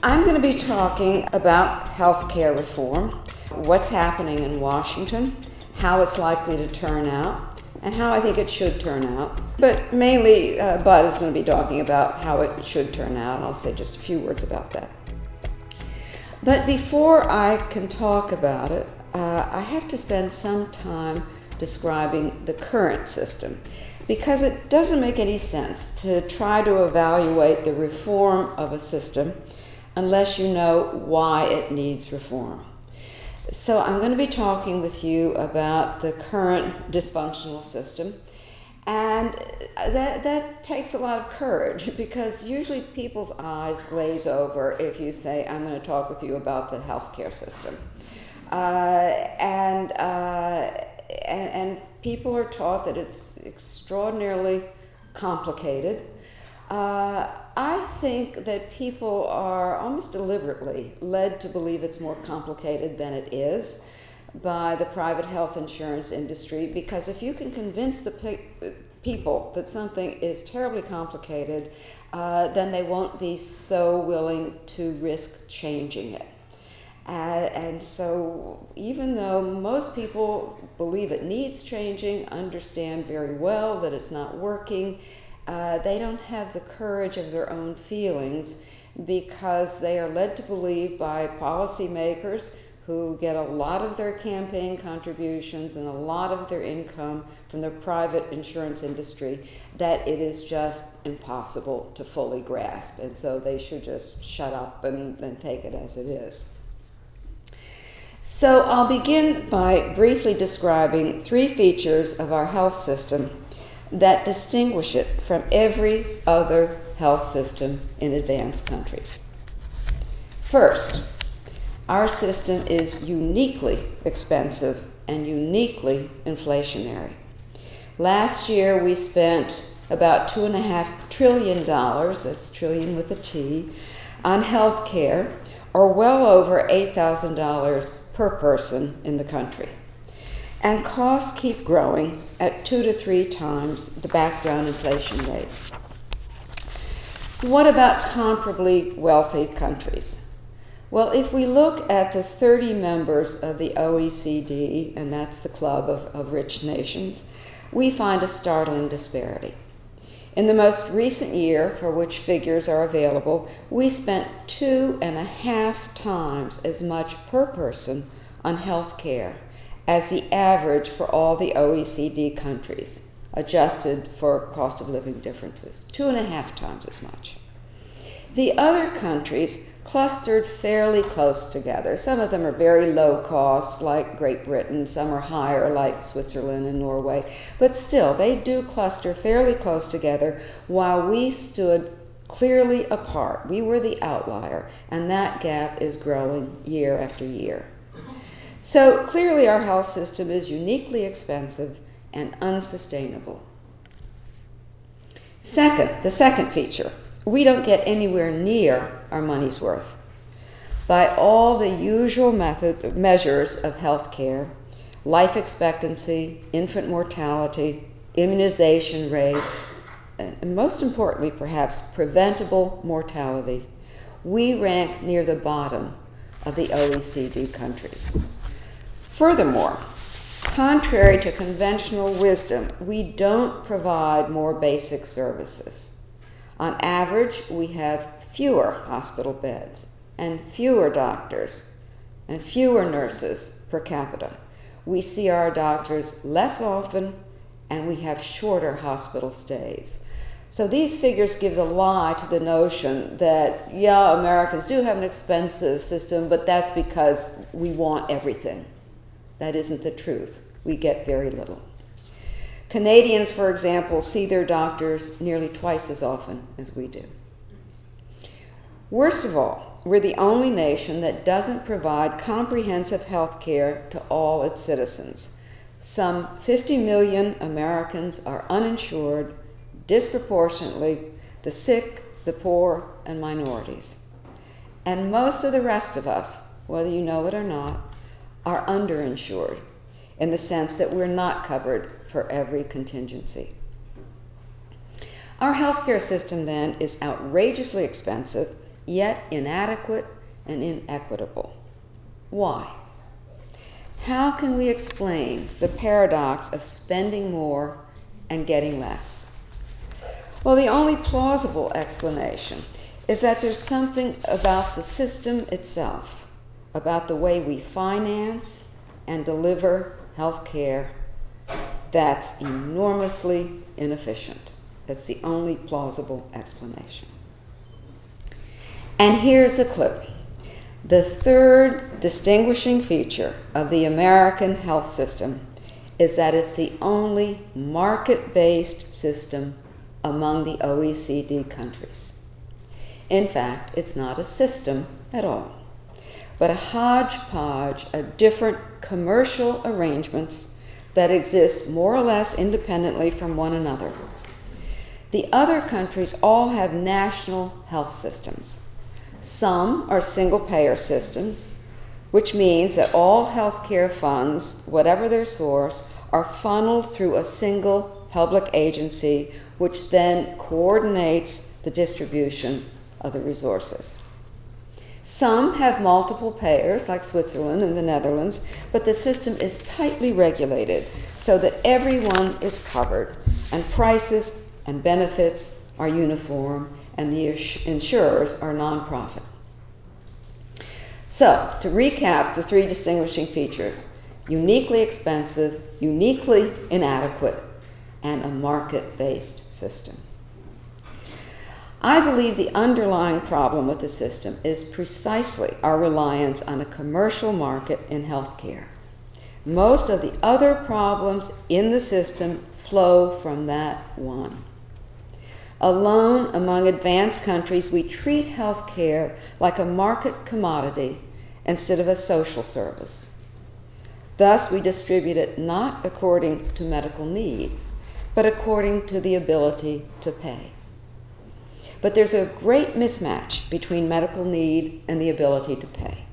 I'm going to be talking about healthcare reform, what's happening in Washington, how it's likely to turn out, and how I think it should turn out. But mainly, Bud is going to be talking about how it should turn out. I'll say just a few words about that. But before I can talk about it, I have to spend some time describing the current system, because it doesn't make any sense to try to evaluate the reform of a system unless you know why it needs reform. So I'm going to be talking with you about the current dysfunctional system, and that takes a lot of courage, because usually people's eyes glaze over if you say, I'm going to talk with you about the healthcare system. And people are taught that it's extraordinarily complicated. I think that people are almost deliberately led to believe it's more complicated than it is by the private health insurance industry, because if you can convince the people that something is terribly complicated, then they won't be so willing to risk changing it. And so even though most people believe it needs changing, understand very well that it's not working, they don't have the courage of their own feelings, because they are led to believe by policymakers who get a lot of their campaign contributions and a lot of their income from the private insurance industry that it is just impossible to fully grasp. And so they should just shut up and take it as it is. So I'll begin by briefly describing three features of our health system that distinguish it from every other health system in advanced countries. First, our system is uniquely expensive and uniquely inflationary. Last year we spent about $2.5 trillion, that's trillion with a T, on health care, or well over $8,000 per person in the country. And costs keep growing at 2 to 3 times the background inflation rate. What about comparably wealthy countries? Well, if we look at the 30 members of the OECD, and that's the club of rich nations, we find a startling disparity. In the most recent year, for which figures are available, we spent 2.5 times as much per person on health care as the average for all the OECD countries, adjusted for cost of living differences. 2.5 times as much. The other countries clustered fairly close together. Some of them are very low cost, like Great Britain. Some are higher, like Switzerland and Norway. But still, they do cluster fairly close together, while we stood clearly apart. We were the outlier, and that gap is growing year after year. So clearly our health system is uniquely expensive and unsustainable. The second feature, we don't get anywhere near our money's worth. By all the usual measures of health care, life expectancy, infant mortality, immunization rates, and most importantly perhaps preventable mortality, we rank near the bottom of the OECD countries. Furthermore, contrary to conventional wisdom, we don't provide more basic services. On average, we have fewer hospital beds and fewer doctors and fewer nurses per capita. We see our doctors less often, and we have shorter hospital stays. So these figures give the lie to the notion that, yeah, Americans do have an expensive system, but that's because we want everything. That isn't the truth. We get very little. Canadians, for example, see their doctors nearly twice as often as we do. Worst of all, we're the only nation that doesn't provide comprehensive health care to all its citizens. Some 50 million Americans are uninsured, disproportionately the sick, the poor, and minorities. And most of the rest of us, whether you know it or not, are underinsured, in the sense that we're not covered for every contingency. Our healthcare system, then, is outrageously expensive yet inadequate and inequitable. Why? How can we explain the paradox of spending more and getting less? Well, the only plausible explanation is that there's something about the system itself, about the way we finance and deliver health care, that's enormously inefficient. That's the only plausible explanation. And here's a clue. The third distinguishing feature of the American health system is that it's the only market-based system among the OECD countries. In fact, it's not a system at all, but a hodgepodge of different commercial arrangements that exist more or less independently from one another. The other countries all have national health systems. Some are single-payer systems, which means that all healthcare funds, whatever their source, are funneled through a single public agency, which then coordinates the distribution of the resources. Some have multiple payers, like Switzerland and the Netherlands, but the system is tightly regulated so that everyone is covered, and prices and benefits are uniform, and the insurers are nonprofit. So, to recap the three distinguishing features: uniquely expensive, uniquely inadequate, and a market-based system. I believe the underlying problem with the system is precisely our reliance on a commercial market in healthcare. Most of the other problems in the system flow from that one. Alone among advanced countries, we treat healthcare like a market commodity instead of a social service. Thus, we distribute it not according to medical need, but according to the ability to pay. But there's a great mismatch between medical need and the ability to pay.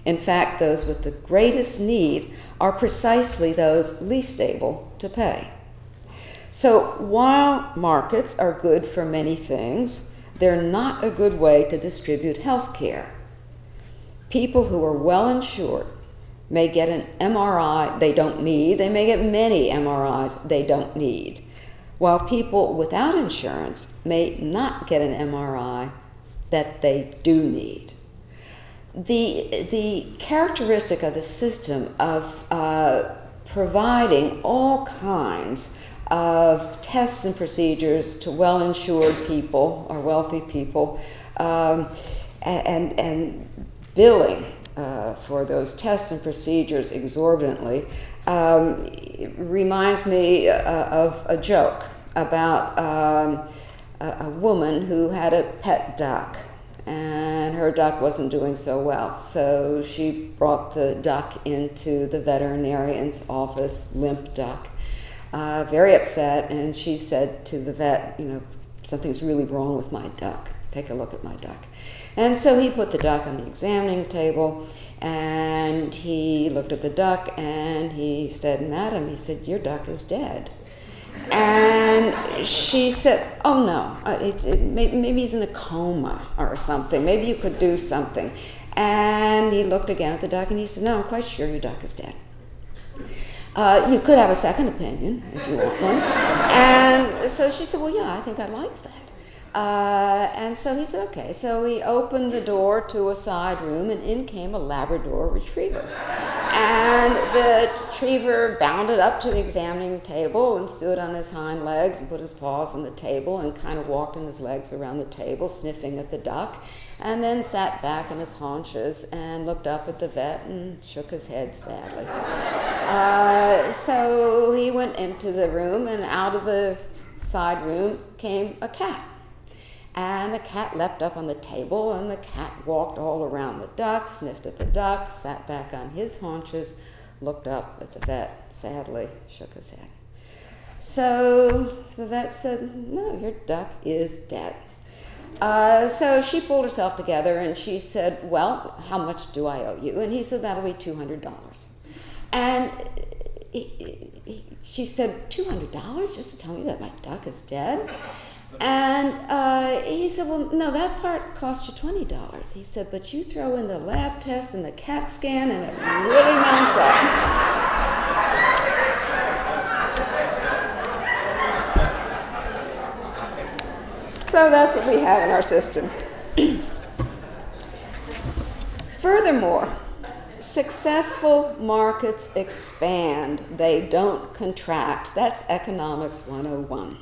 In fact, those with the greatest need are precisely those least able to pay. So while markets are good for many things, they're not a good way to distribute health care. People who are well insured may get an MRI they don't need. They may get many MRIs they don't need, while people without insurance may not get an MRI that they do need. The characteristic of the system of providing all kinds of tests and procedures to well-insured people or wealthy people, and billing for those tests and procedures exorbitantly, reminds me of a joke about a woman who had a pet duck, and her duck wasn't doing so well. So she brought the duck into the veterinarian's office, limp duck, very upset, and she said to the vet, something's really wrong with my duck. Take a look at my duck. And so he put the duck on the examining table, and he looked at the duck, and he said, "Madam," he said, "your duck is dead." And she said, "Oh no, maybe he's in a coma or something. Maybe you could do something." And he looked again at the duck, and he said, "No, I'm quite sure your duck is dead. You could have a second opinion if you want one." And so she said, "Well, yeah, I think I'd like that." And so he said, okay. So he opened the door to a side room, and in came a Labrador retriever. And the retriever bounded up to the examining table and stood on his hind legs and put his paws on the table and kind of walked on his legs around the table, sniffing at the duck, and then sat back on his haunches and looked up at the vet and shook his head sadly. So he went into the room, and out of the side room came a cat. And the cat leapt up on the table, and the cat walked all around the duck, sniffed at the duck, sat back on his haunches, looked up at the vet, sadly shook his head. So the vet said, "No, your duck is dead." So she pulled herself together, and she said, "Well, how much do I owe you?" And he said, "That'll be $200. And she said, $200 just to tell me that my duck is dead?" And he said, well, no, that part cost you $20. He said, but you throw in the lab test and the CAT scan and it really mounts up. So that's what we have in our system. Furthermore, successful markets expand. They don't contract. That's Economics 101.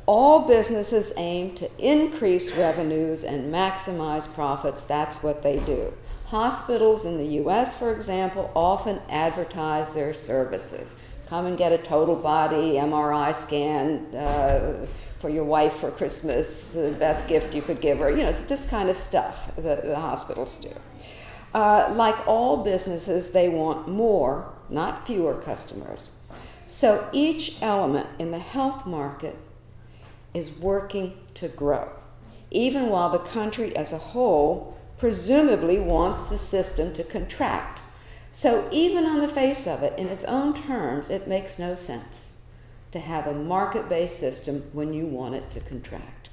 All businesses aim to increase revenues and maximize profits. That's what they do. Hospitals in the US, for example, often advertise their services. Come and get a total body MRI scan for your wife for Christmas, the best gift you could give her. You know, this kind of stuff the hospitals do. Like all businesses, they want more, not fewer customers. So each element in the health market is working to grow, even while the country as a whole presumably wants the system to contract. So even on the face of it, in its own terms, it makes no sense to have a market-based system when you want it to contract.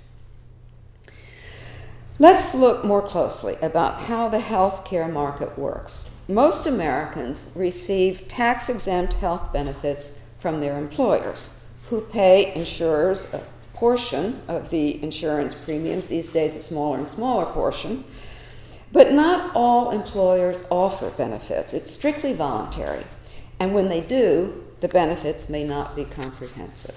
Let's look more closely about how the healthcare market works. Most Americans receive tax-exempt health benefits from their employers, who pay insurers a portion of the insurance premiums, these days a smaller and smaller portion. But not all employers offer benefits. It's strictly voluntary. And when they do, the benefits may not be comprehensive.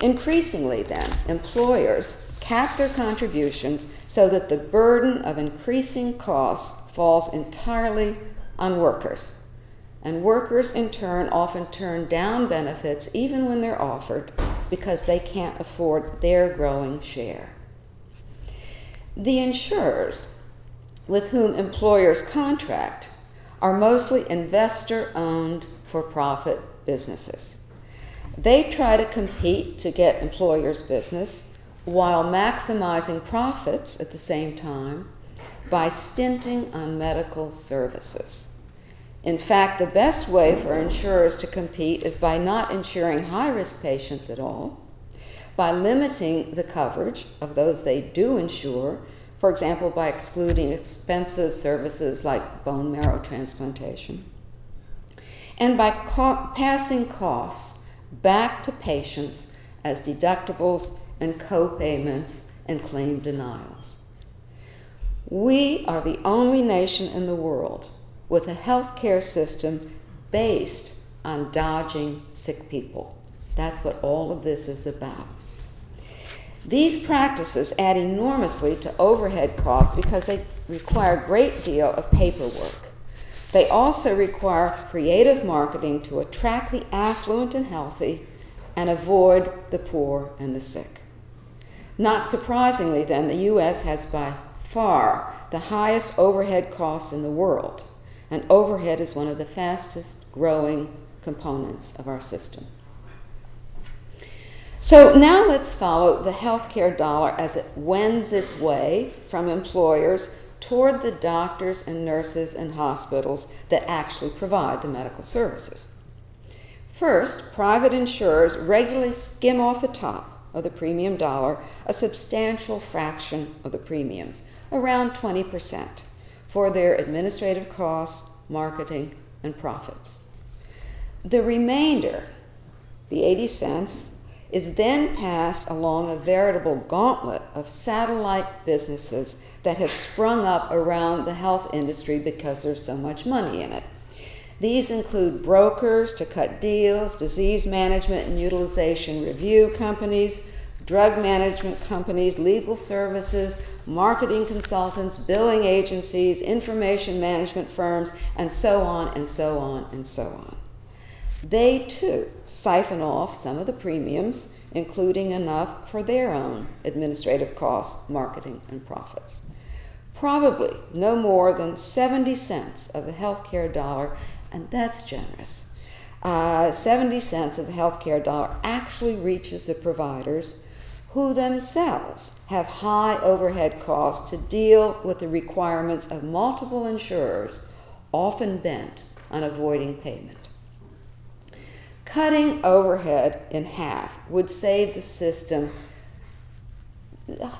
Increasingly, then, employers cap their contributions so that the burden of increasing costs falls entirely on workers. And workers, in turn, often turn down benefits even when they're offered because they can't afford their growing share. The insurers with whom employers contract are mostly investor-owned for-profit businesses. They try to compete to get employers' business while maximizing profits at the same time by stinting on medical services. In fact, the best way for insurers to compete is by not insuring high-risk patients at all, by limiting the coverage of those they do insure, for example, by excluding expensive services like bone marrow transplantation, and by passing costs back to patients as deductibles and co-payments and claim denials. We are the only nation in the world with a healthcare system based on dodging sick people. That's what all of this is about. These practices add enormously to overhead costs because they require a great deal of paperwork. They also require creative marketing to attract the affluent and healthy and avoid the poor and the sick. Not surprisingly, then, the U.S. has by far the highest overhead costs in the world, and overhead is one of the fastest growing components of our system. So now let's follow the healthcare dollar as it wends its way from employers toward the doctors and nurses and hospitals that actually provide the medical services. First, private insurers regularly skim off the top of the premium dollar a substantial fraction of the premiums, around 20%, for their administrative costs, marketing, and profits. The remainder, the 80 cents, is then passed along a veritable gauntlet of satellite businesses that have sprung up around the health industry because there's so much money in it. These include brokers to cut deals, disease management and utilization review companies, drug management companies, legal services, marketing consultants, billing agencies, information management firms, and so on and so on and so on. They, too, siphon off some of the premiums, including enough for their own administrative costs, marketing, and profits. Probably no more than 70 cents of the healthcare dollar, and that's generous. 70 cents of the healthcare dollar actually reaches the providers who themselves have high overhead costs to deal with the requirements of multiple insurers, often bent on avoiding payment. Cutting overhead in half would save the system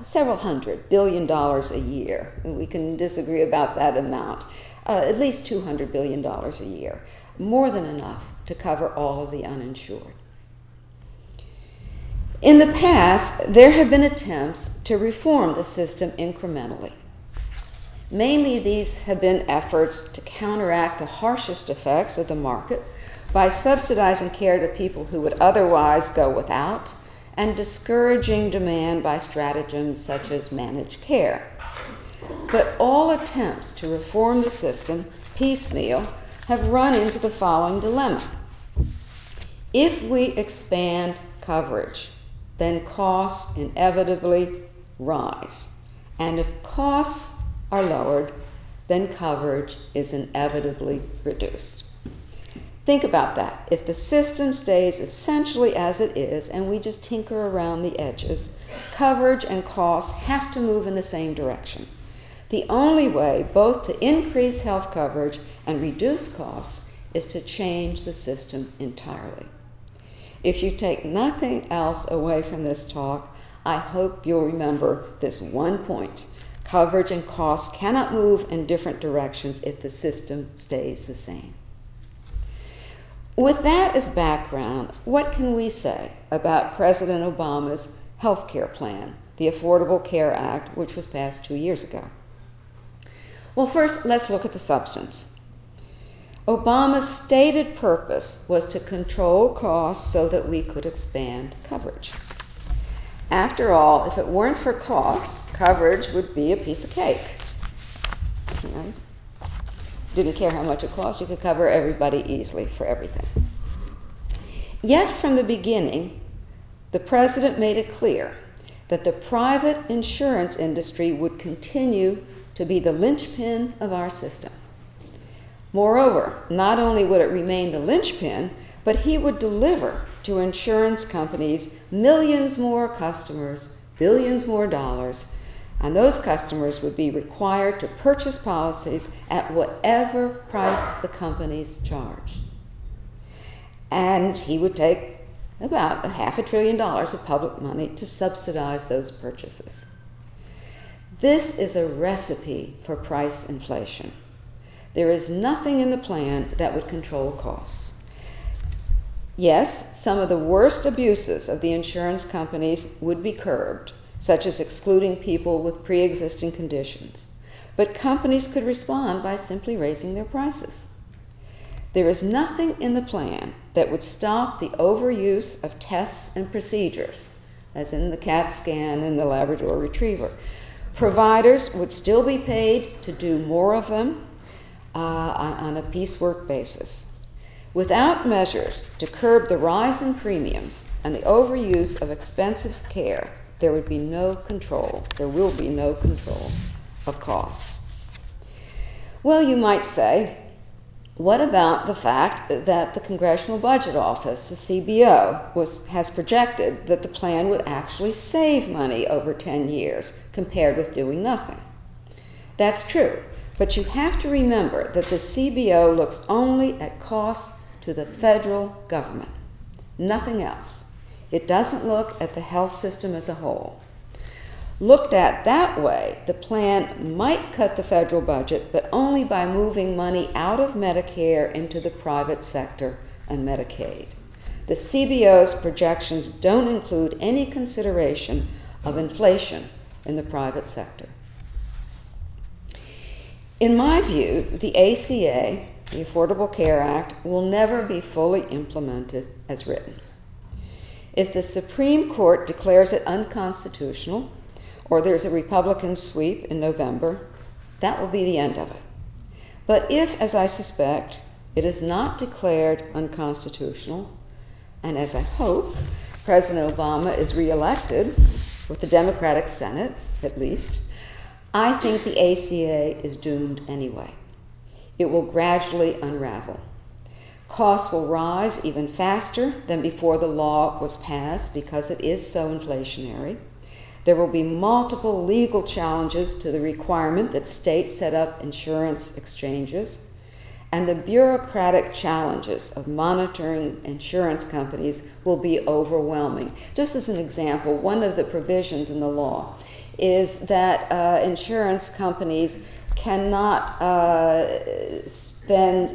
several $100 billion a year. We can disagree about that amount. At least $200 billion a year. More than enough to cover all of the uninsured. In the past, there have been attempts to reform the system incrementally. Mainly, these have been efforts to counteract the harshest effects of the market by subsidizing care to people who would otherwise go without and discouraging demand by stratagems such as managed care. But all attempts to reform the system piecemeal have run into the following dilemma. If we expand coverage, then costs inevitably rise. And if costs are lowered, then coverage is inevitably reduced. Think about that. If the system stays essentially as it is and we just tinker around the edges, coverage and costs have to move in the same direction. The only way both to increase health coverage and reduce costs is to change the system entirely. If you take nothing else away from this talk, I hope you'll remember this one point. Coverage and costs cannot move in different directions if the system stays the same. With that as background, what can we say about President Obama's health care plan, the Affordable Care Act, which was passed 2 years ago? Well, first, let's look at the substance. Obama's stated purpose was to control costs so that we could expand coverage. After all, if it weren't for costs, coverage would be a piece of cake. Right? Didn't care how much it cost, you could cover everybody easily for everything. Yet from the beginning, the president made it clear that the private insurance industry would continue to be the linchpin of our system. Moreover, not only would it remain the linchpin, but he would deliver to insurance companies millions more customers, billions more dollars, and those customers would be required to purchase policies at whatever price the companies charged. And he would take about $500 billion of public money to subsidize those purchases. This is a recipe for price inflation. There is nothing in the plan that would control costs. Yes, some of the worst abuses of the insurance companies would be curbed, such as excluding people with pre-existing conditions. But companies could respond by simply raising their prices. There is nothing in the plan that would stop the overuse of tests and procedures, as in the CAT scan and the Labrador Retriever. Providers would still be paid to do more of them on a piecework basis. Without measures to curb the rise in premiums and the overuse of expensive care, there would be no control. There will be no control of costs. Well, you might say, what about the fact that the Congressional Budget Office, the CBO, has projected that the plan would actually save money over 10 years compared with doing nothing? That's true, but you have to remember that the CBO looks only at costs to the federal government, nothing else. It doesn't look at the health system as a whole. Looked at that way, the plan might cut the federal budget, but only by moving money out of Medicare into the private sector and Medicaid. The CBO's projections don't include any consideration of inflation in the private sector. In my view, the ACA, the Affordable Care Act, will never be fully implemented as written. If the Supreme Court declares it unconstitutional, or there's a Republican sweep in November, that will be the end of it. But if, as I suspect, it is not declared unconstitutional, and as I hope, President Obama is reelected with the Democratic Senate, at least, I think the ACA is doomed anyway. It will gradually unravel. Costs will rise even faster than before the law was passed because it is so inflationary. There will be multiple legal challenges to the requirement that states set up insurance exchanges, and the bureaucratic challenges of monitoring insurance companies will be overwhelming. Just as an example, one of the provisions in the law is that insurance companies cannot spend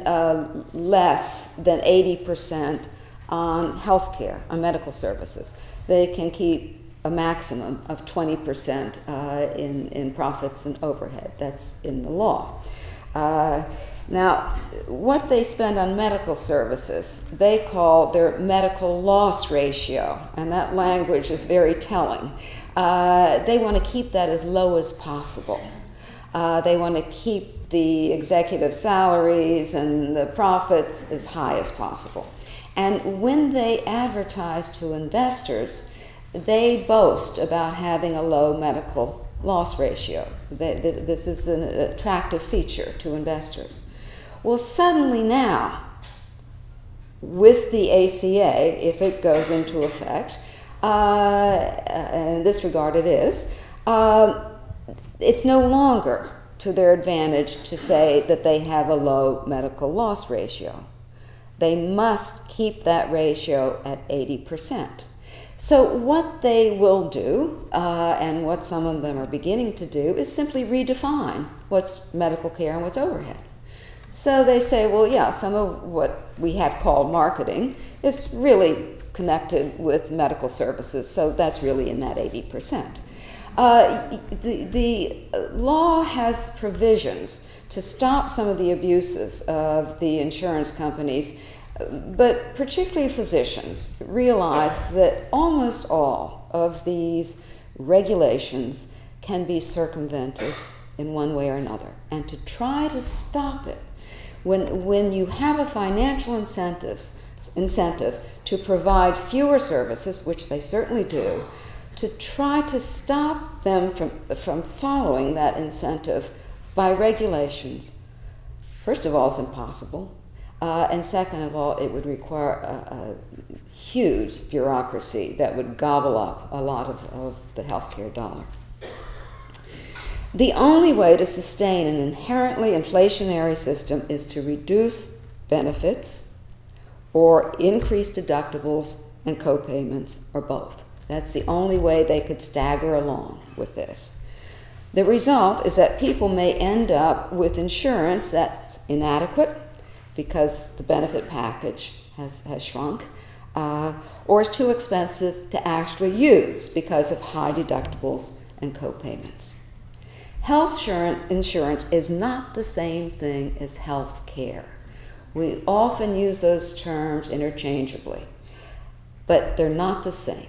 less than 80% on health care, on medical services. They can keep a maximum of 20% in profits and overhead. That's in the law. Now, what they spend on medical services, they call their medical loss ratio, and that language is very telling. They want to keep that as low as possible. They want to keep the executive salaries and the profits as high as possible. And when they advertise to investors, they boast about having a low medical loss ratio. This is an attractive feature to investors. Well, suddenly now, with the ACA, if it goes into effect, and in this regard it is, it's no longer to their advantage to say that they have a low medical loss ratio. They must keep that ratio at 80%. So what they will do, and what some of them are beginning to do, is simply redefine what's medical care and what's overhead. So they say, well, yeah, some of what we have called marketing is really connected with medical services, so that's really in that 80%. The law has provisions to stop some of the abuses of the insurance companies, but particularly physicians realize that almost all of these regulations can be circumvented in one way or another. And to try to stop it, when you have a financial incentive to provide fewer services, which they certainly do, to try to stop them from following that incentive by regulations, first of all, it's impossible. And second of all, it would require a huge bureaucracy that would gobble up a lot of the healthcare dollar. The only way to sustain an inherently inflationary system is to reduce benefits or increase deductibles and co-payments, or both. That's the only way they could stagger along with this. The result is that people may end up with insurance that's inadequate because the benefit package has shrunk, or is too expensive to actually use because of high deductibles and co-payments. Health insurance is not the same thing as health care. We often use those terms interchangeably, but they're not the same,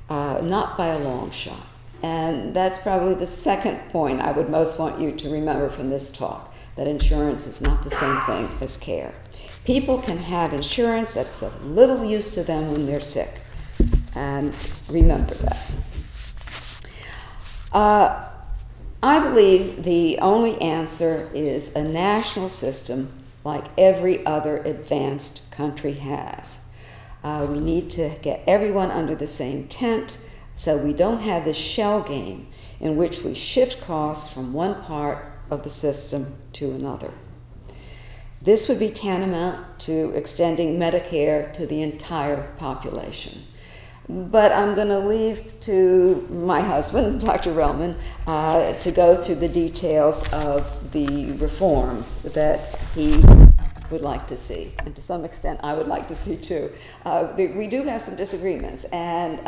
not by a long shot. And that's probably the second point I would most want you to remember from this talk, that insurance is not the same thing as care. People can have insurance that's of little use to them when they're sick, and remember that. I believe the only answer is a national system like every other advanced country has. We need to get everyone under the same tent so we don't have this shell game in which we shift costs from one part of the system to another. This would be tantamount to extending Medicare to the entire population. But I'm going to leave to my husband, Dr. Relman, to go through the details of the reforms that he would like to see, and to some extent I would like to see too. We do have some disagreements, and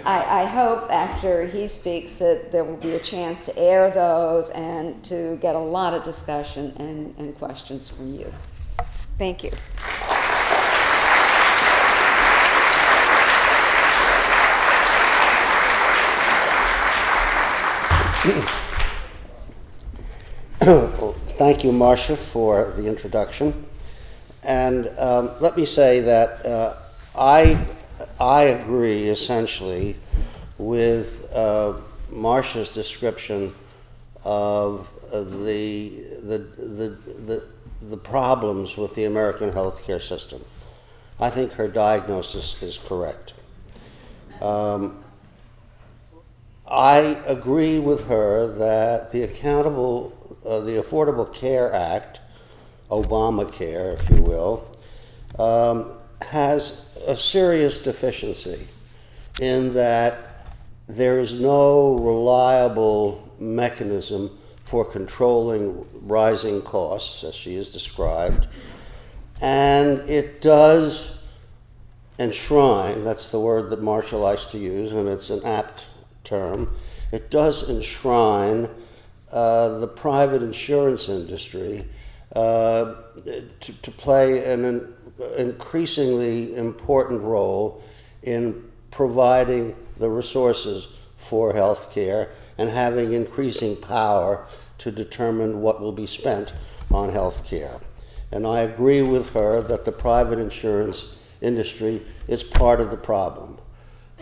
I hope after he speaks that there will be a chance to air those and to get a lot of discussion and questions from you. Thank you. Well, thank you, Marcia, for the introduction. And let me say that I agree essentially with Marcia's description of the problems with the American healthcare system. I think her diagnosis is correct. I agree with her that the Affordable Care Act Obamacare, if you will, has a serious deficiency in that there is no reliable mechanism for controlling rising costs, as she has described, and it does enshrine, that's the word that Marcia likes to use, and it's an apt term, it does enshrine the private insurance industry to play an increasingly important role in providing the resources for health care and having increasing power to determine what will be spent on health care. And I agree with her that the private insurance industry is part of the problem.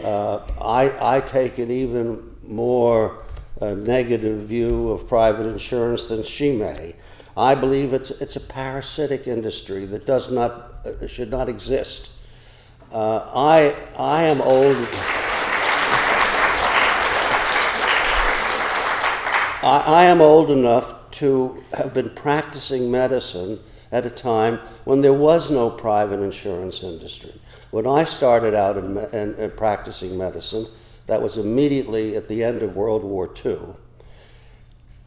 I take an even more negative view of private insurance than she may. I believe it's a parasitic industry that should not exist. I am old. I am old enough to have been practicing medicine at a time when there was no private insurance industry. When I started out in practicing medicine, that was immediately at the end of World War II,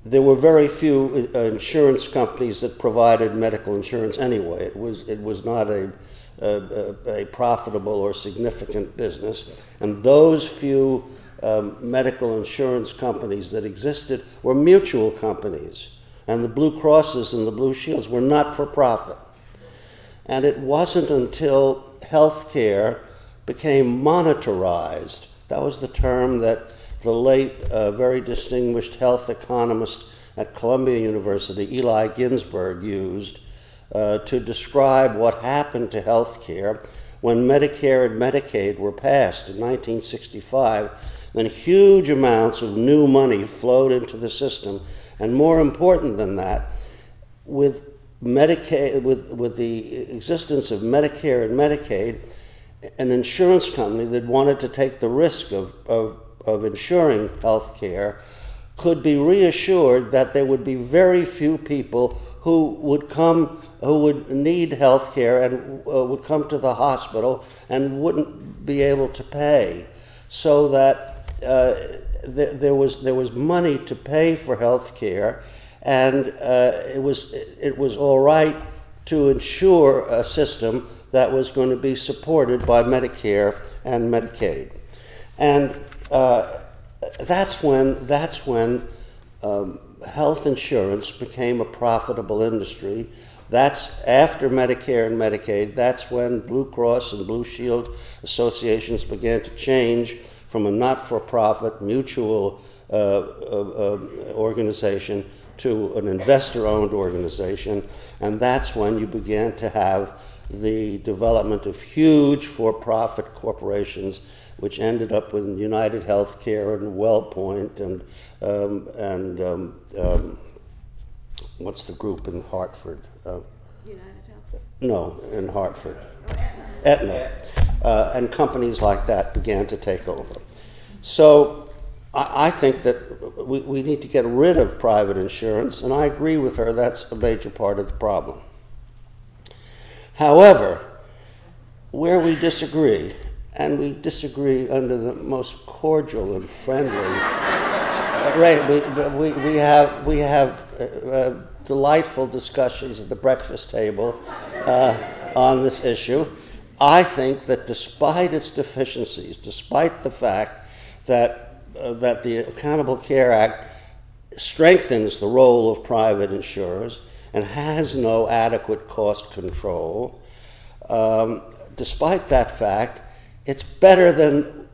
there were very few insurance companies that provided medical insurance anyway. It was not a profitable or significant business, and those few medical insurance companies that existed were mutual companies, and the Blue Crosses and the Blue Shields were not for profit. And it wasn't until healthcare became monetarized, that was the term that the late, very distinguished health economist at Columbia University, Eli Ginsberg, used to describe what happened to healthcare when Medicare and Medicaid were passed in 1965. Then huge amounts of new money flowed into the system, and more important than that, with Medicaid, with the existence of Medicare and Medicaid, an insurance company that wanted to take the risk of insuring health care could be reassured that there would be very few people who would need health care and would come to the hospital and wouldn't be able to pay, so that there was money to pay for health care, and it was all right to ensure a system that was going to be supported by Medicare and Medicaid. And that's when health insurance became a profitable industry. That's after Medicare and Medicaid. That's when Blue Cross and Blue Shield associations began to change from a not-for-profit mutual organization to an investor-owned organization. And that's when you began to have the development of huge for-profit corporations, which ended up with United Healthcare and WellPoint and what's the group in Hartford? United Health? No, in Hartford. Aetna. And companies like that began to take over. So I think that we need to get rid of private insurance, and I agree with her that's a major part of the problem. However, where we disagree, and we disagree under the most cordial and friendly, we have delightful discussions at the breakfast table on this issue. I think that despite its deficiencies, despite the fact that the Accountable Care Act strengthens the role of private insurers and has no adequate cost control, despite that fact, it's better than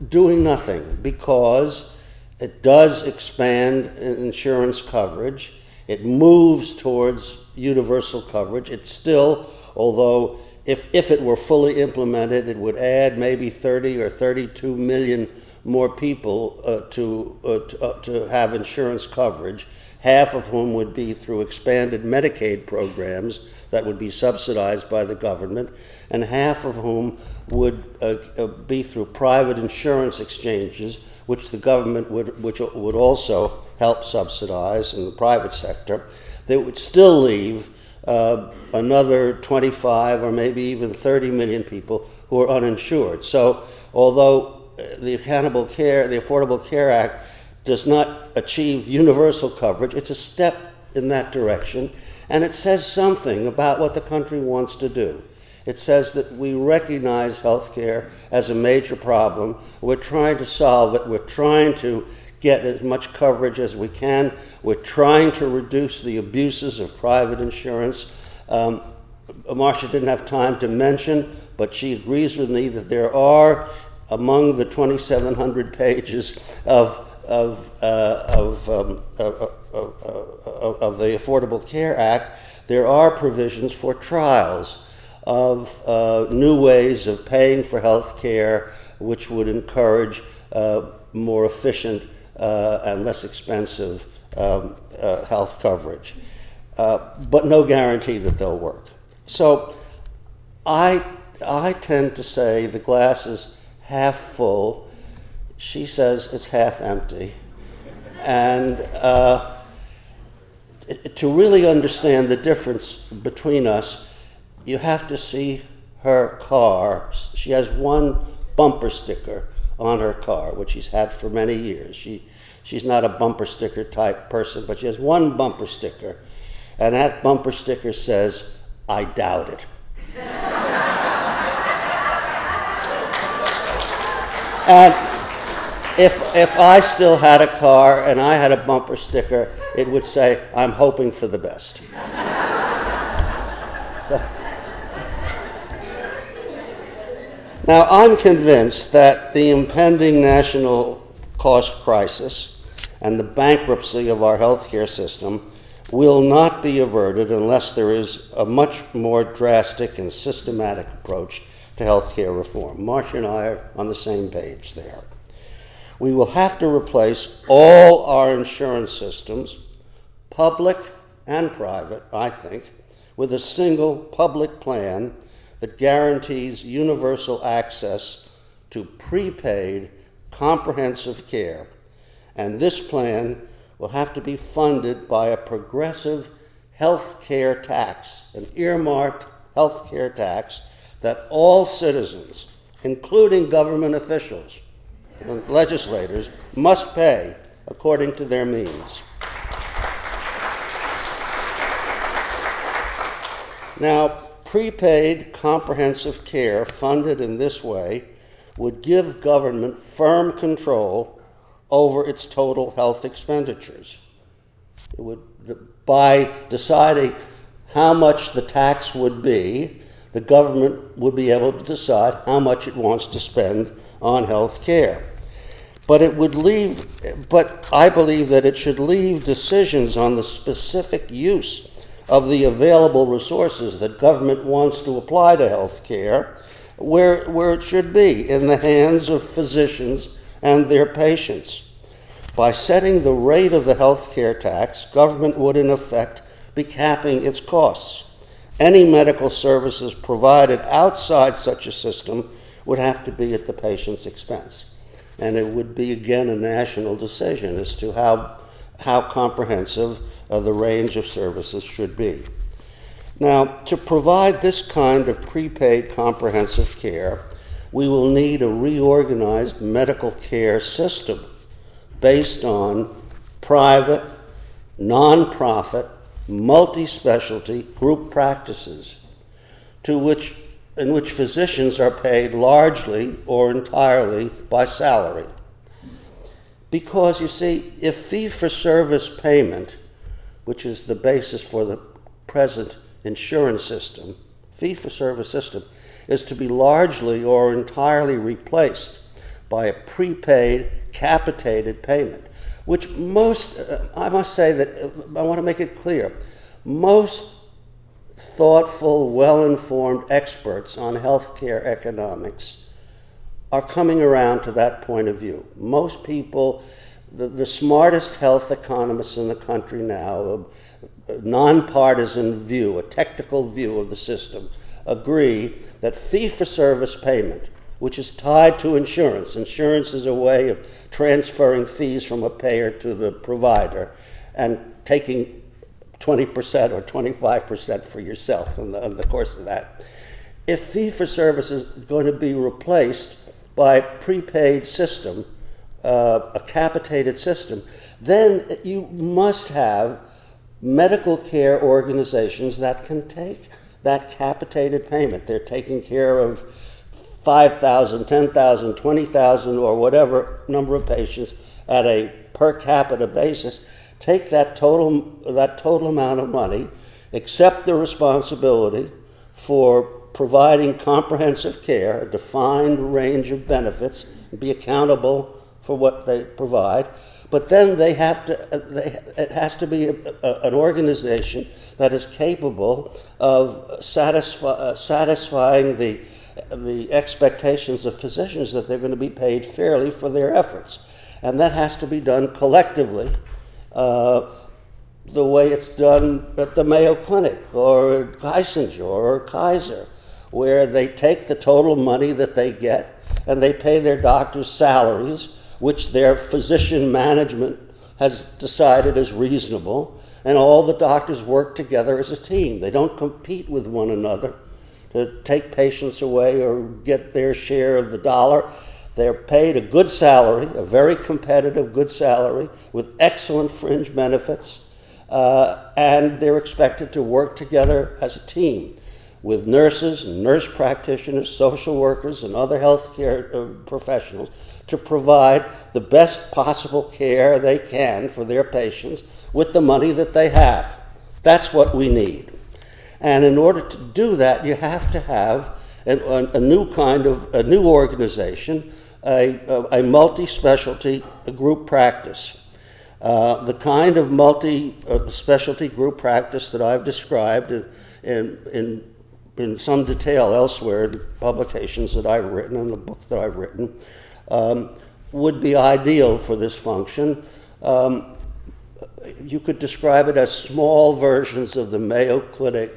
doing nothing, because it does expand insurance coverage. It moves towards universal coverage. It's still, although if it were fully implemented, it would add maybe 30 or 32 million more people to have insurance coverage, half of whom would be through expanded Medicaid programs that would be subsidized by the government, and half of whom would be through private insurance exchanges, which the government would also help subsidize in the private sector. They would still leave another 25 or maybe even 30 million people who are uninsured. So although the Affordable Care Act does not achieve universal coverage, it's a step in that direction, and it says something about what the country wants to do. It says that we recognize health care as a major problem. We're trying to solve it. We're trying to get as much coverage as we can. We're trying to reduce the abuses of private insurance. Marcia didn't have time to mention, but she agrees with me that there are, among the 2,700 pages of the Affordable Care Act, there are provisions for trials of new ways of paying for health care, which would encourage more efficient and less expensive health coverage, but no guarantee that they'll work. So I tend to say the glass is half full. She says it's half empty. And to really understand the difference between us, you have to see her car. She has one bumper sticker on her car, which she's had for many years. She's not a bumper sticker type person, but she has one bumper sticker, and that bumper sticker says, "I doubt it." And if I still had a car and I had a bumper sticker, it would say, "I'm hoping for the best." So, now, I'm convinced that the impending national cost crisis and the bankruptcy of our healthcare system will not be averted unless there is a much more drastic and systematic approach to healthcare reform. Marcia and I are on the same page there. We will have to replace all our insurance systems, public and private, I think, with a single public plan that guarantees universal access to prepaid, comprehensive care. And this plan will have to be funded by a progressive health care tax, an earmarked health care tax that all citizens, including government officials and legislators, must pay according to their means. Now, prepaid comprehensive care funded in this way would give government firm control over its total health expenditures. It would, by deciding how much the tax would be, the government would be able to decide how much it wants to spend on health care. But I believe that it should leave decisions on the specific use of the available resources that government wants to apply to health care where it should be, in the hands of physicians and their patients. By setting the rate of the health care tax, government would in effect be capping its costs. Any medical services provided outside such a system would have to be at the patient's expense. And it would be, again, a national decision as to how comprehensive the range of services should be. Now, to provide this kind of prepaid comprehensive care, we will need a reorganized medical care system based on private, non-profit, multi-specialty group practices in which physicians are paid largely or entirely by salary. Because, you see, if fee-for-service payment, which is the basis for the present insurance system, fee-for-service system, is to be largely or entirely replaced by a prepaid, capitated payment, which most, I must say that, I want to make it clear, most thoughtful, well-informed experts on healthcare economics are coming around to that point of view. Most people, the smartest health economists in the country now, a nonpartisan view, a technical view of the system, agree that fee-for-service payment, which is tied to insurance. Insurance is a way of transferring fees from a payer to the provider and taking 20% or 25% for yourself in the course of that. If fee-for-service is going to be replaced by a prepaid system, a capitated system, then you must have medical care organizations that can take that capitated payment. They're taking care of 5,000, 10,000, 20,000, or whatever number of patients at a per capita basis. Take that total amount of money, accept the responsibility for providing comprehensive care, a defined range of benefits, and be accountable for what they provide. But then it has to be an organization that is capable of satisfying the expectations of physicians that they're going to be paid fairly for their efforts. And that has to be done collectively, the way it's done at the Mayo Clinic or Geisinger or Kaiser, where they take the total money that they get and they pay their doctors salaries, which their physician management has decided is reasonable, and all the doctors work together as a team. They don't compete with one another to take patients away or get their share of the dollar. They're paid a good salary, a very competitive good salary, with excellent fringe benefits, and they're expected to work together as a team with nurses, nurse practitioners, social workers, and other healthcare professionals to provide the best possible care they can for their patients with the money that they have. That's what we need. And in order to do that, you have to have a new organization, a multi-specialty group practice. The kind of multi-specialty group practice that I've described in some detail elsewhere, in the publications that I've written and the book that I've written, would be ideal for this function. You could describe it as small versions of the Mayo Clinic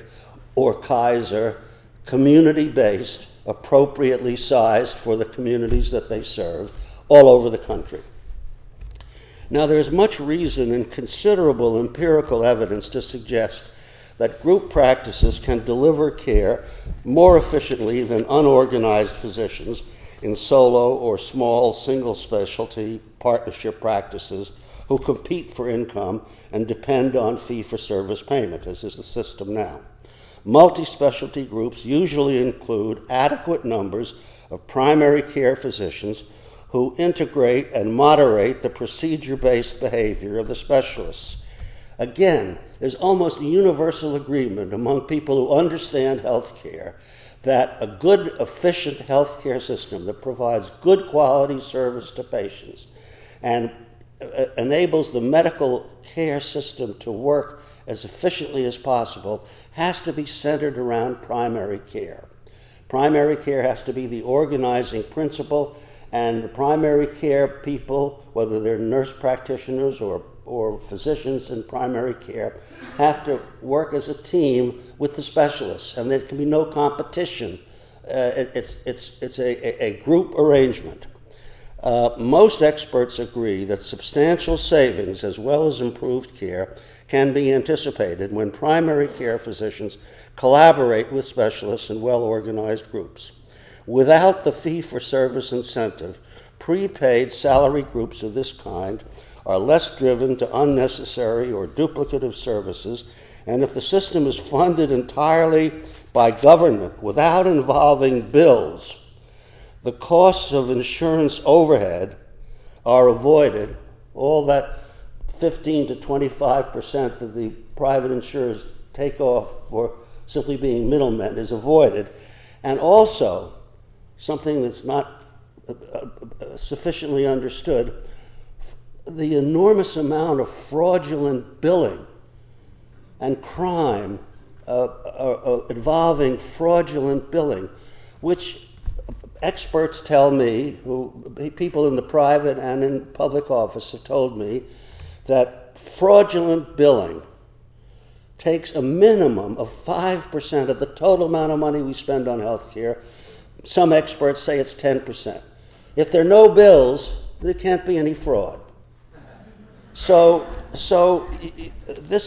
or Kaiser, community-based, appropriately sized for the communities that they serve all over the country. Now, there's much reason and considerable empirical evidence to suggest that group practices can deliver care more efficiently than unorganized physicians in solo or small single specialty partnership practices who compete for income and depend on fee-for-service payment, as is the system now. Multi-specialty groups usually include adequate numbers of primary care physicians who integrate and moderate the procedure-based behavior of the specialists. Again, there's almost universal agreement among people who understand healthcare that a good, efficient healthcare system that provides good quality service to patients and enables the medical care system to work as efficiently as possible has to be centered around primary care. Primary care has to be the organizing principle, and the primary care people, whether they're nurse practitioners or physicians in primary care, have to work as a team with the specialists, and there can be no competition. It's a group arrangement. Most experts agree that substantial savings as well as improved care can be anticipated when primary care physicians collaborate with specialists in well-organized groups. Without the fee-for-service incentive, prepaid salary groups of this kind are less driven to unnecessary or duplicative services, and if the system is funded entirely by government without involving bills, the costs of insurance overhead are avoided. All that 15 to 25% that the private insurers take off for simply being middlemen is avoided. And also, something that's not sufficiently understood, the enormous amount of fraudulent billing and crime involving fraudulent billing, which experts tell me, people in the private and in public office have told me, that fraudulent billing takes a minimum of 5% of the total amount of money we spend on health care. Some experts say it's 10%. If there are no bills, there can't be any fraud. This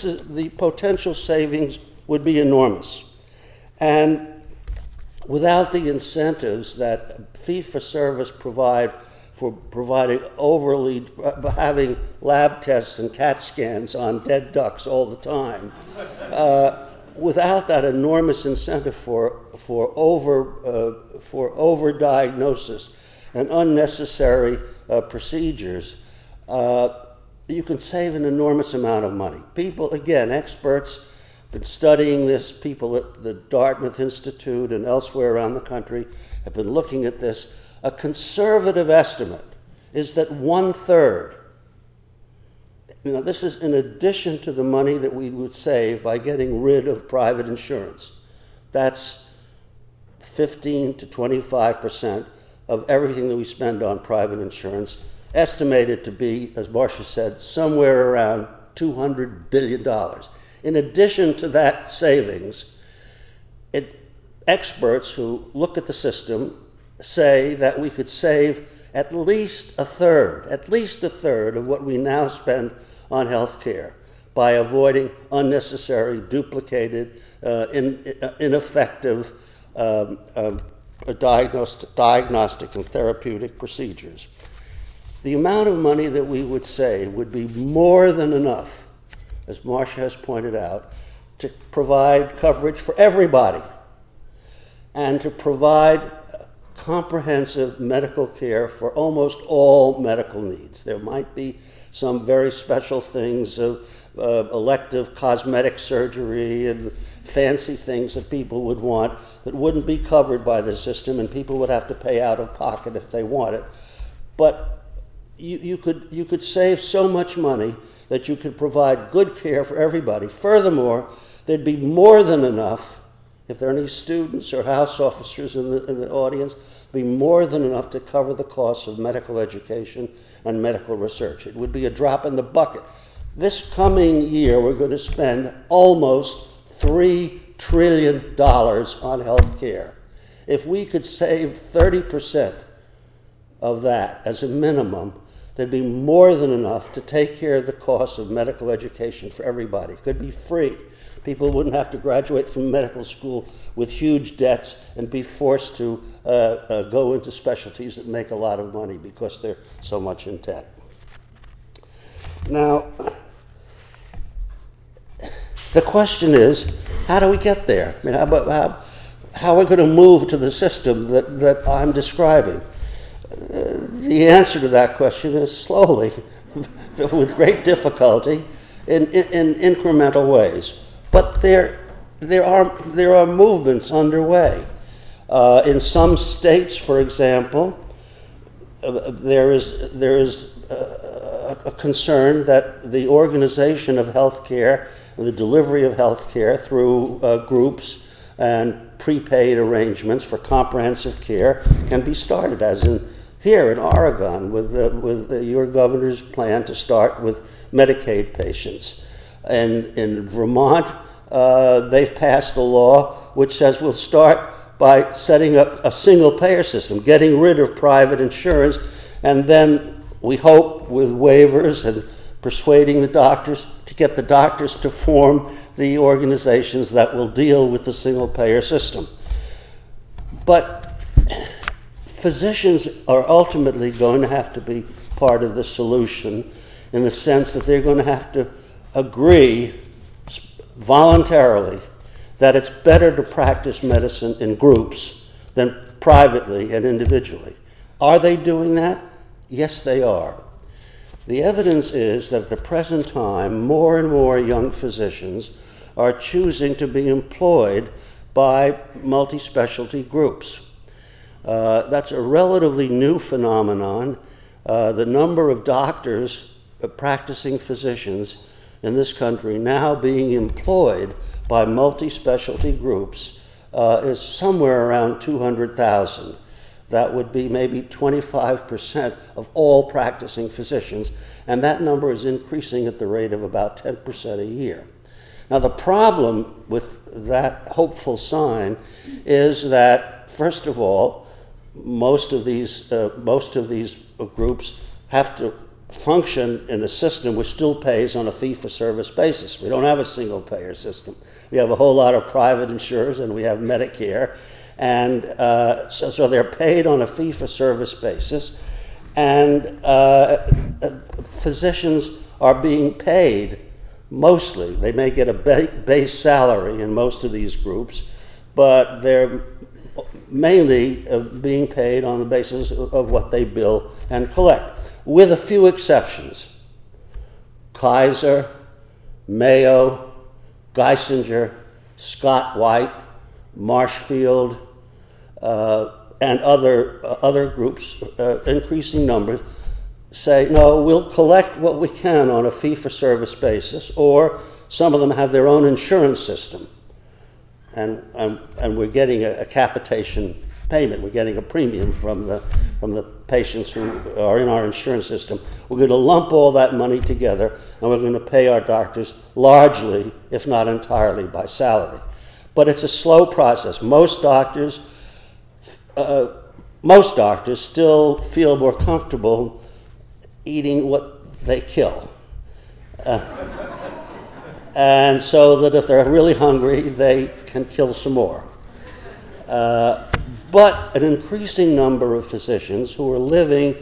is the potential savings would be enormous, and without the incentives that fee-for-service provide for having lab tests and CAT scans on dead ducks all the time, without that enormous incentive for overdiagnosis and unnecessary procedures, you can save an enormous amount of money. People, again, experts, been studying this. People at the Dartmouth Institute and elsewhere around the country have been looking at this. A conservative estimate is that 1/3, this is in addition to the money that we would save by getting rid of private insurance. That's 15 to 25% of everything that we spend on private insurance, estimated to be, as Marcia said, somewhere around $200 billion. In addition to that savings, experts who look at the system say that we could save at least a third of what we now spend on health care by avoiding unnecessary, duplicated, ineffective diagnostic and therapeutic procedures. The amount of money that we would save would be more than enough, as Marcia has pointed out, to provide coverage for everybody and to provide comprehensive medical care for almost all medical needs. There might be some very special things of elective cosmetic surgery and fancy things that people would want that wouldn't be covered by the system, and people would have to pay out of pocket if they want it. But you could save so much money that you could provide good care for everybody. Furthermore, there'd be more than enough, if there are any students or house officers in the audience, be more than enough to cover the costs of medical education and medical research. It would be a drop in the bucket. This coming year, we're going to spend almost $3 trillion on health care. If we could save 30% of that as a minimum, there'd be more than enough to take care of the cost of medical education for everybody. It could be free. People wouldn't have to graduate from medical school with huge debts and be forced to go into specialties that make a lot of money because they're so much in debt. Now, the question is, how do we get there? I mean, how are we going to move to the system that I'm describing? The answer to that question is slowly, with great difficulty, in incremental ways. But there are movements underway. In some states, for example, there is a concern that the organization of health care, the delivery of health care through groups and prepaid arrangements for comprehensive care can be started, as in here in Oregon with your governor's plan to start with Medicaid patients. And in Vermont, they've passed a law which says we'll start by setting up a single payer system, getting rid of private insurance, and then we hope with waivers and persuading the doctors to get the doctors to form the organizations that will deal with the single payer system. But physicians are ultimately going to have to be part of the solution in the sense that they're going to have to agree voluntarily that it's better to practice medicine in groups than privately and individually. Are they doing that? Yes, they are. The evidence is that at the present time, more and more young physicians are choosing to be employed by multi-specialty groups. That's a relatively new phenomenon. The number of doctors, practicing physicians in this country now being employed by multi-specialty groups is somewhere around 200,000. That would be maybe 25% of all practicing physicians, and that number is increasing at the rate of about 10% a year. Now, the problem with that hopeful sign is that, first of all, most of these groups have to function in a system which still pays on a fee-for-service basis. We don't have a single-payer system. We have a whole lot of private insurers, and we have Medicare, and so they're paid on a fee-for-service basis, and physicians are being paid mostly. They may get a base salary in most of these groups, but they're mainly being paid on the basis of what they bill and collect, with a few exceptions. Kaiser, Mayo, Geisinger, Scott White, Marshfield, and other groups, increasing numbers, say, no, we'll collect what we can on a fee-for-service basis, or some of them have their own insurance system. And we're getting a capitation payment. We're getting a premium from the patients who are in our insurance system. We're going to lump all that money together, and we're going to pay our doctors largely, if not entirely, by salary. But it's a slow process. Most doctors still feel more comfortable eating what they kill. And so that if they're really hungry, they can kill some more. But an increasing number of physicians who are living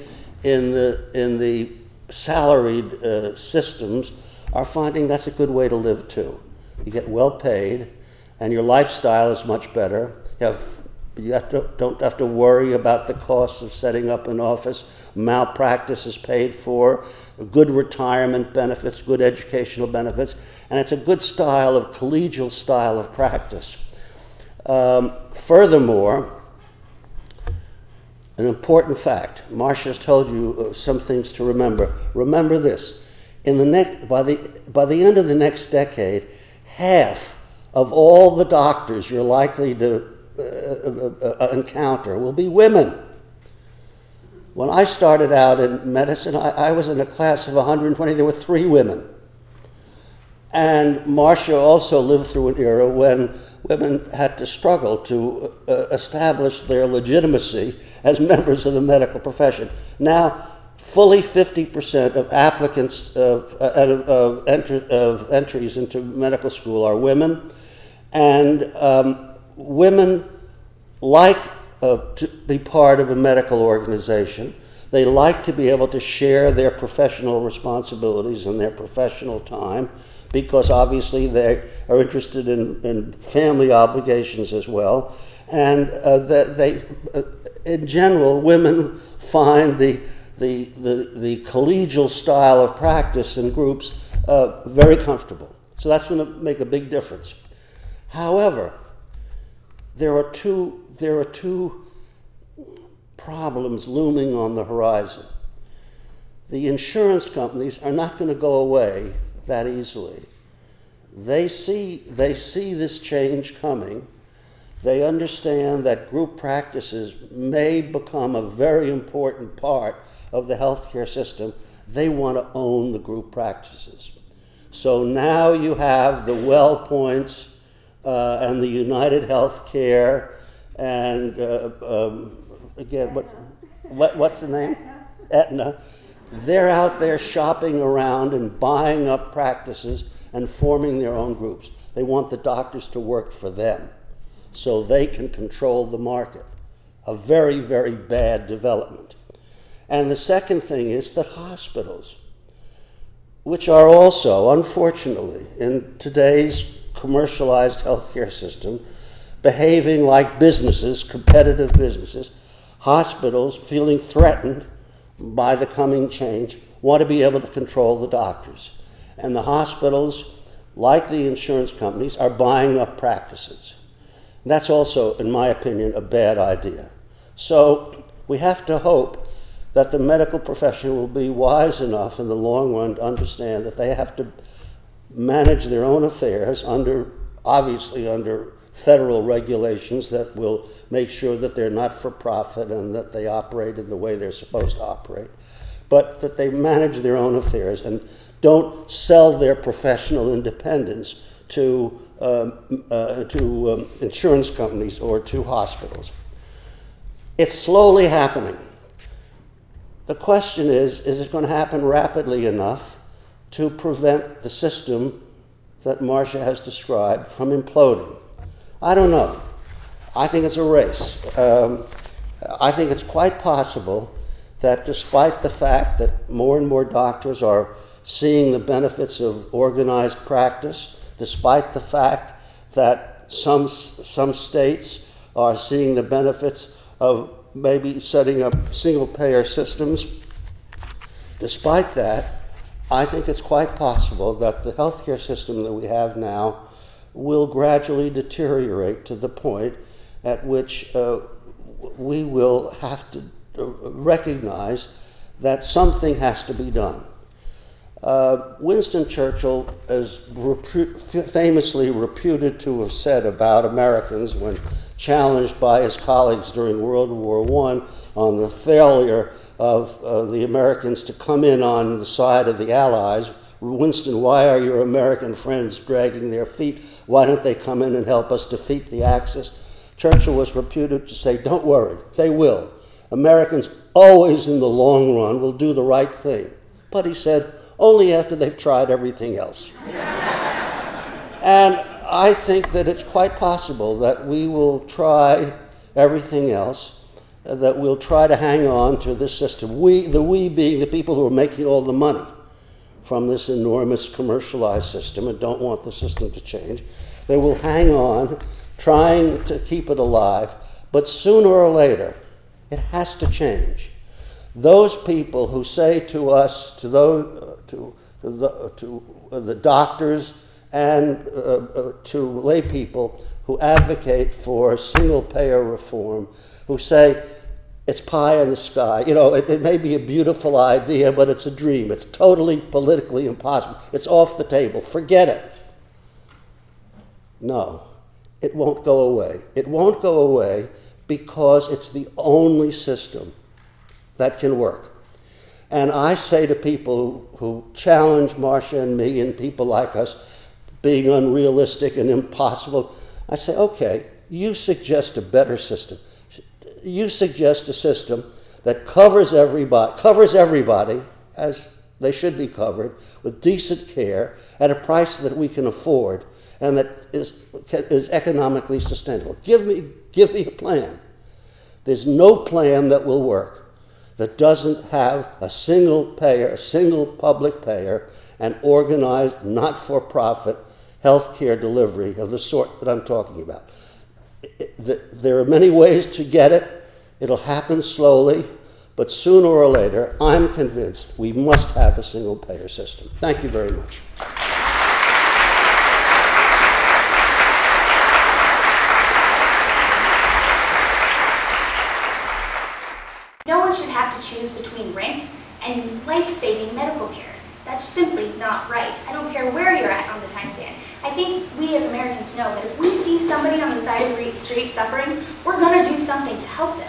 in the salaried systems are finding that's a good way to live too. You get well paid, and your lifestyle is much better. Don't have to worry about the costs of setting up an office. Malpractice is paid for, good retirement benefits, good educational benefits, and it's a good style of collegial style of practice. Furthermore, an important fact, Marcia's told you some things to remember. Remember this, by the end of the next decade, half of all the doctors you're likely to encounter will be women. When I started out in medicine, I was in a class of 120. There were 3 women. And Marcia also lived through an era when women had to struggle to establish their legitimacy as members of the medical profession. Now, fully 50% of applicants of entries into medical school are women, and women like to be part of a medical organization. They like to be able to share their professional responsibilities and their professional time, because obviously they are interested in family obligations as well. And in general, women find the collegial style of practice in groups very comfortable. So that's going to make a big difference. However, there are two problems looming on the horizon. The insurance companies are not going to go away that easily. They see this change coming. They understand that group practices may become a very important part of the healthcare system. They want to own the group practices. So now you have the WellPoints and the United Healthcare and again, what's the name? Aetna. They're out there shopping around and buying up practices and forming their own groups. They want the doctors to work for them so they can control the market. A very, very bad development. And the second thing is that hospitals, which are also, unfortunately, in today's commercialized healthcare system, behaving like businesses, competitive businesses, hospitals feeling threatened by the coming change want to be able to control the doctors. And the hospitals, like the insurance companies, are buying up practices. That's also, in my opinion, a bad idea. So we have to hope that the medical profession will be wise enough in the long run to understand that they have to manage their own affairs obviously under federal regulations that will make sure that they're not for profit and that they operate in the way they're supposed to operate, but that they manage their own affairs and don't sell their professional independence to insurance companies or to hospitals. It's slowly happening. the question is it going to happen rapidly enough to prevent the system that Marcia has described from imploding? I don't know. I think it's a race. I think it's quite possible that despite the fact that more and more doctors are seeing the benefits of organized practice, despite the fact that some states are seeing the benefits of maybe setting up single-payer systems, despite that, I think it's quite possible that the healthcare system that we have now will gradually deteriorate to the point at which we will have to recognize that something has to be done. Winston Churchill is famously reputed to have said about Americans when challenged by his colleagues during World War I on the failure of the Americans to come in on the side of the Allies. Winston, why are your American friends dragging their feet? Why don't they come in and help us defeat the Axis? Churchill was reputed to say, don't worry, they will. Americans always in the long run will do the right thing. But he said, only after they've tried everything else. And I think that it's quite possible that we will try everything else, that we'll try to hang on to this system. We being the people who are making all the money from this enormous commercialized system and don't want the system to change. They will hang on, trying to keep it alive, but sooner or later, it has to change. Those people who say to us, to the doctors and to lay people who advocate for single-payer reform, who say it's pie in the sky. You know, it may be a beautiful idea, but it's a dream. It's totally politically impossible. It's off the table. Forget it. No, it won't go away. It won't go away because it's the only system that can work. And I say to people who challenge Marcia and me and people like us being unrealistic and impossible, I say, okay, you suggest a better system. You suggest a system that covers everybody as they should be covered, with decent care at a price that we can afford and that is economically sustainable. Give me a plan. There's no plan that will work that doesn't have a single payer, a single public payer, and organized, not-for-profit health care delivery of the sort that I'm talking about. There are many ways to get it. It'll happen slowly, but sooner or later, I'm convinced we must have a single-payer system. Thank you very much. No one should have to choose between rent and life-saving medical care. That's simply not right. I don't care where you're at on the time span. I think we as Americans know that if we see somebody on the side of the street suffering, we're going to do something to help them.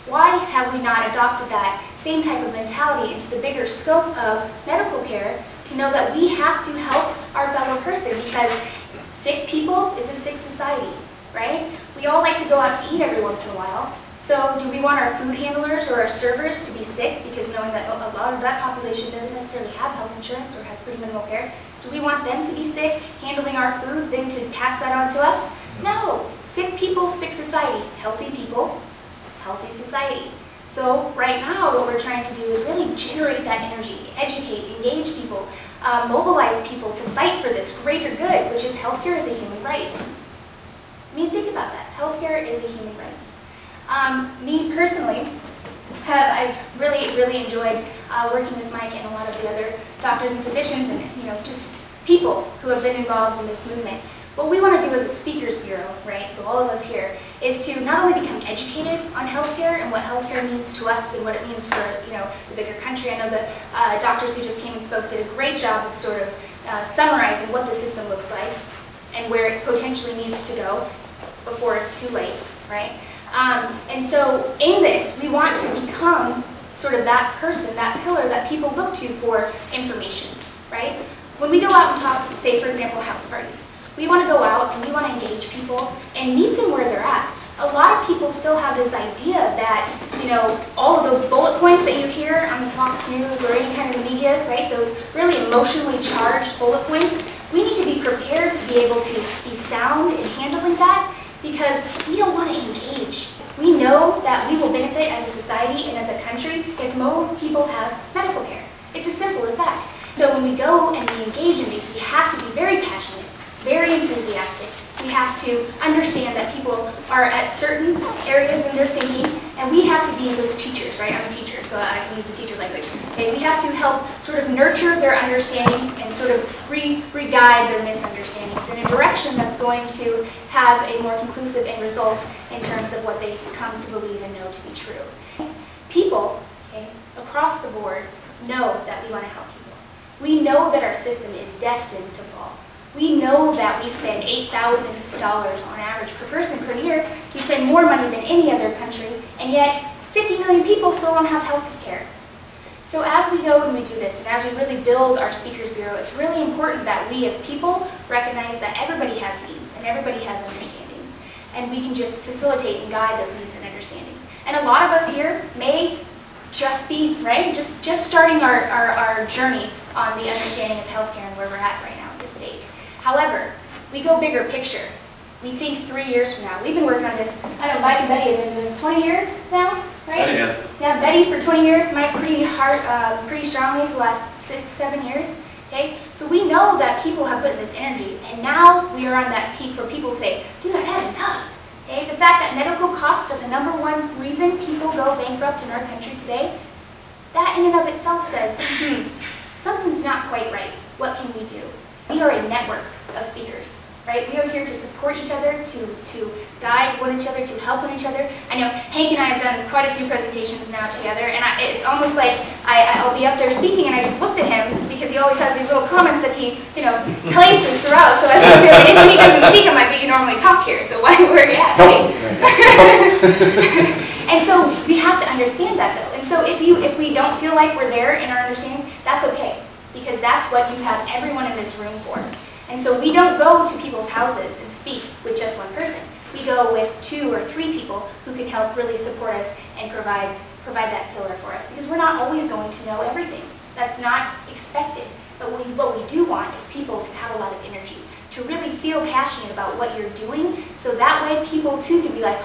Why have we not adopted that same type of mentality into the bigger scope of medical care to know that we have to help our fellow person, because sick people is a sick society, right? We all like to go out to eat every once in a while. So do we want our food handlers or our servers to be sick because knowing that a lot of that population doesn't necessarily have health insurance or has pretty minimal care? Do we want them to be sick handling our food, then to pass that on to us? No. Sick people, sick society. Healthy people, healthy society. So right now what we're trying to do is really generate that energy, educate, engage people, mobilize people to fight for this greater good, which is healthcare is a human right. I mean, think about that. Healthcare is a human right. Me personally, I've really enjoyed working with Mike and a lot of the other doctors and physicians and just people who have been involved in this movement. What we want to do as a speakers bureau, right, so all of us here, is to not only become educated on healthcare and what healthcare means to us and what it means for the bigger country. I know the doctors who just came and spoke did a great job of sort of summarizing what the system looks like and where it potentially needs to go before it's too late, right? And so in this, we want to become sort of that person, that pillar that people look to for information, right? When we go out and talk, say, for example, house parties, we want to go out and we want to engage people and meet them where they're at. A lot of people still have this idea that you know, all of those bullet points that you hear on the Fox News or any kind of media, right, those really emotionally charged bullet points, we need to be prepared to be able to be sound in handling that, because we don't want to engage. We know that we will benefit as a society and as a country if more people have medical care. It's as simple as that. So when we go and we engage in these, we have to be very passionate, very enthusiastic. We have to understand that people are at certain areas in their thinking, and we have to be those teachers, right? I'm a teacher, so I can use the teacher language. Okay, we have to help sort of nurture their understandings and sort of re-guide their misunderstandings in a direction that's going to have a more conclusive end result in terms of what they come to believe and know to be true. People, okay, across the board know that we want to help people. We know that our system is destined to fall. We know that we spend $8,000 on average per person per year. We spend more money than any other country, and yet 50 million people still don't have health care. So as we go and we do this, and as we really build our Speakers Bureau, it's really important that we as people recognize that everybody has needs and everybody has understandings, and we can just facilitate and guide those needs and understandings. And a lot of us here may just be, right, just starting our journey on the understanding of healthcare and where we're at right now in the state. However, we go bigger picture. We think 3 years from now. We've been working on this, I don't know, Mike and Betty have been doing 20 years now, right? Betty has. Yeah, Betty for 20 years, Mike pretty strongly for the last 6, 7 years. Okay, so we know that people have put in this energy, and now we are on that peak where people say, dude, I've had enough. Okay, the fact that medical costs are the #1 reason people go bankrupt in our country today, that in and of itself says, something's not quite right. What can we do? We are a network of speakers, right? We are here to support each other, to guide each other, to help each other. I know Hank and I have done quite a few presentations now together, and it's almost like I'll be up there speaking, and I just looked at him because he always has these little comments that he, you know, places throughout. So I said to him, and when he doesn't speak, I'm like, but you normally talk here, so where are you at? Right? And so we have to understand that, though. And so if we don't feel like we're there in our understanding, that's okay, because that's what you have everyone in this room for. And so we don't go to people's houses and speak with just one person. We go with 2 or 3 people who can help really support us and provide that pillar for us, because we're not always going to know everything. That's not expected. But what we do want is people to have a lot of energy, to really feel passionate about what you're doing, so that way people too can be like,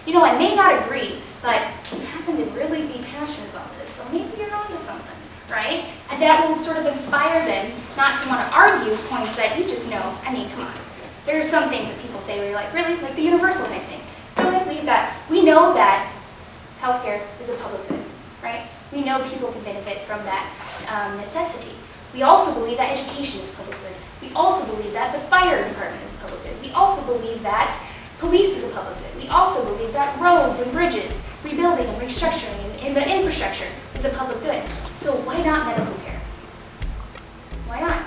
you know, I may not agree, but you happen to really be passionate about this, so maybe you're onto something. Right? And that will sort of inspire them not to want to argue points that you just know. I mean, come on. There are some things that people say where you're like, really? Like the universal type thing. We know that healthcare is a public good, right? We know people can benefit from that necessity. We also believe that education is public good. We also believe that the fire department is a public good. We also believe that police is a public good. We also believe that roads and bridges, rebuilding and restructuring and the infrastructure is a public good. So why not medical care? Why not?